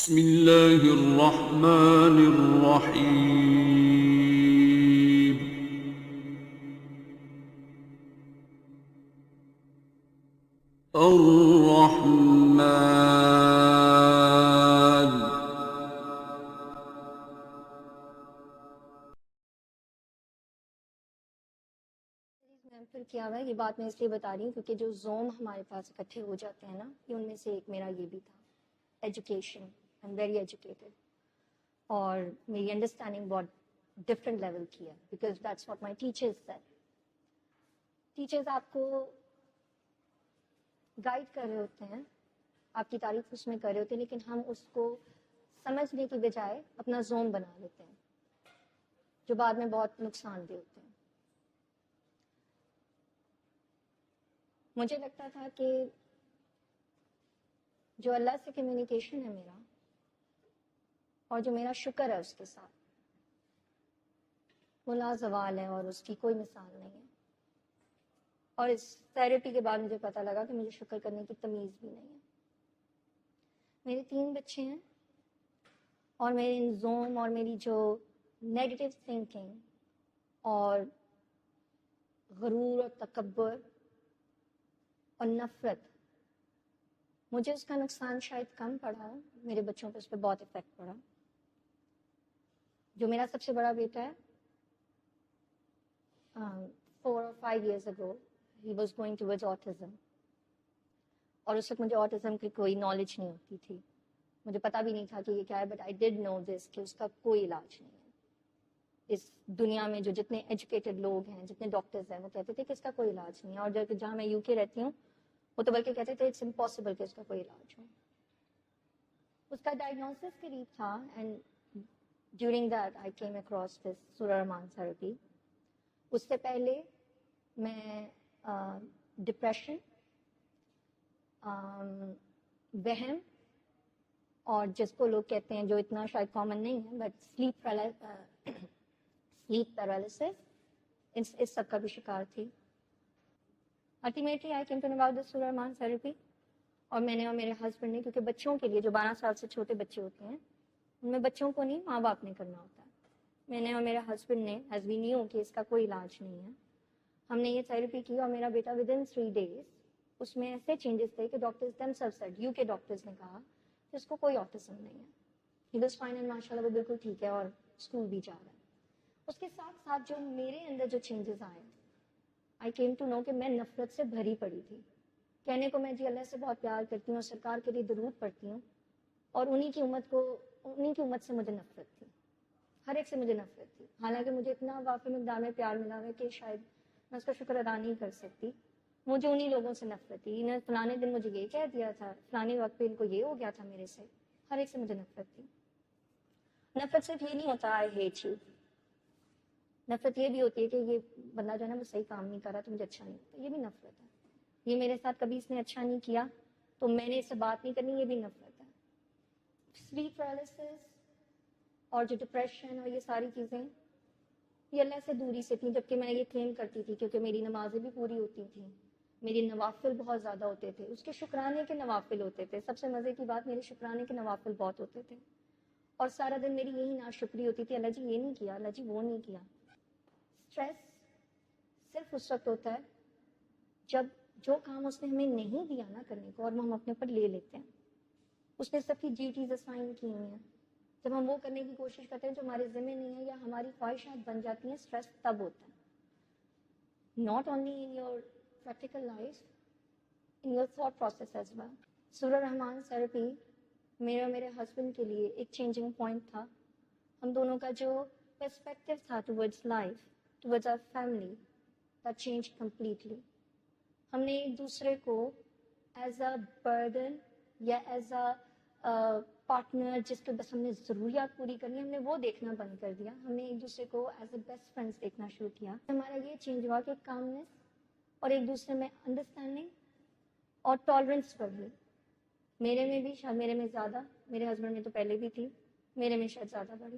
بسم اللہ الرحمن الرحیم الرحمن پھر کیا ہوا ہے، یہ بات میں اس لیے بتا رہی ہوں کیونکہ جو زوم ہمارے پاس اکٹھے ہو جاتے ہیں نا، یہ ان میں سے ایک میرا یہ بھی تھا، education. I am very educated, اور میری انڈرسٹینڈنگ بہت ڈفرینٹ لیول کی ہے، because that's what my teachers said. Teachers آپ کو گائیڈ کر رہے ہوتے ہیں، آپ کی تعریف اس میں کر رہے ہوتے ہیں، لیکن ہم اس کو سمجھنے کی بجائے اپنا زوم بنا لیتے ہیں، جو بعد میں بہت نقصان دہ ہوتے ہیں. مجھے لگتا تھا کہ جو اللہ سے کمیونیکیشن ہے میرا، اور جو میرا شکر ہے اس کے ساتھ، وہ لازوال ہے اور اس کی کوئی مثال نہیں ہے. اور اس تھراپی کے بعد مجھے پتہ لگا کہ مجھے شکر کرنے کی تمیز بھی نہیں ہے. میرے 3 بچے ہیں، اور میرے ان زوم اور میری جو نیگیٹو تھنکنگ اور غرور اور تکبر اور نفرت، مجھے اس کا نقصان شاید کم پڑا، میرے بچوں پہ اس پہ بہت افیکٹ پڑا. جو میرا سب سے بڑا بیٹا ہے، 4 or 5 years ago he was going towards autism، اور اس وقت مجھے autism کی کوئی نالج نہیں ہوتی تھی، مجھے پتا بھی نہیں تھا کہ یہ کیا ہے، but I did know this کہ اس کا کوئی علاج نہیں ہے. اس دنیا میں جو جتنے ایجوکیٹڈ لوگ ہیں، جتنے ڈاکٹرز ہیں، وہ کہتے تھے کہ اس کا کوئی علاج نہیں ہے، اور جہاں میں UK رہتی ہوں وہ تو بلکہ کہتے تھے اٹس امپاسبل کہ اس کا کوئی علاج ہو. اس کا ڈائگنوسس قریب تھا، and during that I came across this سورہ رحمان تھراپی. اس سے پہلے میں ڈپریشن، وہم، اور جس کو لوگ کہتے ہیں، جو اتنا شاید کامن نہیں ہے، بٹ سلیپ پیرالسس، اس سب کا بھی شکار تھی. Ultimately I came to know about this سورہ رحمان تھراپی، اور میں نے اور میرے ہسبینڈ نے، کیونکہ بچوں کے لیے جو 12 سال سے چھوٹے بچے ہوتے ہیں، ان میں بچوں کو نہیں، ماں باپ نے کرنا ہوتا ہے. میں نے اور میرے ہسبینڈ نے، ایز وی نیو کہ اس کا کوئی علاج نہیں ہے، ہم نے یہ تھراپی کی، اور میرا بیٹا ود ان 3 days اس میں ایسے چینجز تھے کہ doctors themselves said، UK doctors نے کہا کہ اس کو کوئی آٹزم نہیں ہے. ہی واز فائن اینڈ ماشاء اللہ وہ بالکل ٹھیک ہے اور اسکول بھی جا رہا ہے. اس کے ساتھ ساتھ جو میرے اندر جو چینجز آئے، آئی کیم ٹو نو کہ میں نفرت سے بھری پڑی تھی. کہنے کو میں جی اللہ سے بہت پیار کرتی ہوں اور سرکار کے لیے درود پڑھتی ہوں، اور انہی کی امت سے مجھے نفرت تھی، ہر ایک سے مجھے نفرت تھی. حالانکہ مجھے اتنا واقعی مقدار میں پیار ملا ہے کہ شاید میں اس کا شکر ادا نہیں کر سکتی. مجھے انہی لوگوں سے نفرت تھی، انہیں فلانے دن مجھے یہ کہہ دیا تھا، فلانے وقت پہ ان کو یہ ہو گیا تھا میرے سے. ہر ایک سے مجھے نفرت تھی. نفرت صرف یہ نہیں ہوتا آئی ہیٹ یو، نفرت یہ بھی ہوتی ہے کہ یہ بندہ جو ہے نا وہ صحیح کام نہیں کر رہا تو مجھے اچھا نہیں لگتا، یہ بھی نفرت ہے. یہ میرے ساتھ کبھی اس نے اچھا نہیں کیا تو میں نے اس سے بات نہیں کرنی، یہ بھی نفرت ہے. سلیپ پیرالسس اور جو ڈپریشن اور یہ ساری چیزیں، یہ اللہ سے دوری سے تھیں، جبکہ میں یہ کلیم کرتی تھی کیونکہ میری نمازیں بھی پوری ہوتی تھیں، میری نوافل بہت زیادہ ہوتے تھے، اس کے شکرانے کے نوافل ہوتے تھے. سب سے مزے کی بات، میرے شکرانے کے نوافل بہت ہوتے تھے، اور سارا دن میری یہی ناشکری ہوتی تھی، اللہ جی یہ نہیں کیا، اللہ جی وہ نہیں کیا. اسٹریس صرف اس وقت ہوتا ہے جب جو کام اس نے ہمیں نہیں دیا نا کرنے کو، اور ہم اپنے اوپر لے لیتے ہیں. اس نے سب کی ڈیوٹیز اسائن کی ہوئی ہیں، جب ہم وہ کرنے کی کوشش کرتے ہیں جو ہمارے ذمہ نہیں ہے یا ہماری خواہشات بن جاتی ہیں، اسٹریس تب ہوتا ہے. Not only in your practical life, in your thought process as well. سورہ رحمان تھراپی میرے اور میرے ہسبینڈ کے لیے ایک چینجنگ پوائنٹ تھا. ہم دونوں کا جو پرسپیکٹو تھا towards life, towards our family, that change completely. ہم نے ایک دوسرے کو ایز اے برڈن یا ایز اے پارٹنر جس کے بس ہم نے ضروریات پوری کرنی، ہم نے وہ دیکھنا بند کر دیا. ہم نے ایک دوسرے کو ایز اے بیسٹ فرینڈس دیکھنا شروع کیا. ہمارا یہ چینج ہوا کہ کامنس اور ایک دوسرے میں انڈرسٹینڈنگ اور ٹالرنس بڑھی. میرے میں بھی، شاید میرے میں زیادہ، میرے ہسبینڈ میں تو پہلے بھی تھی، میرے میں شاید زیادہ بڑھی.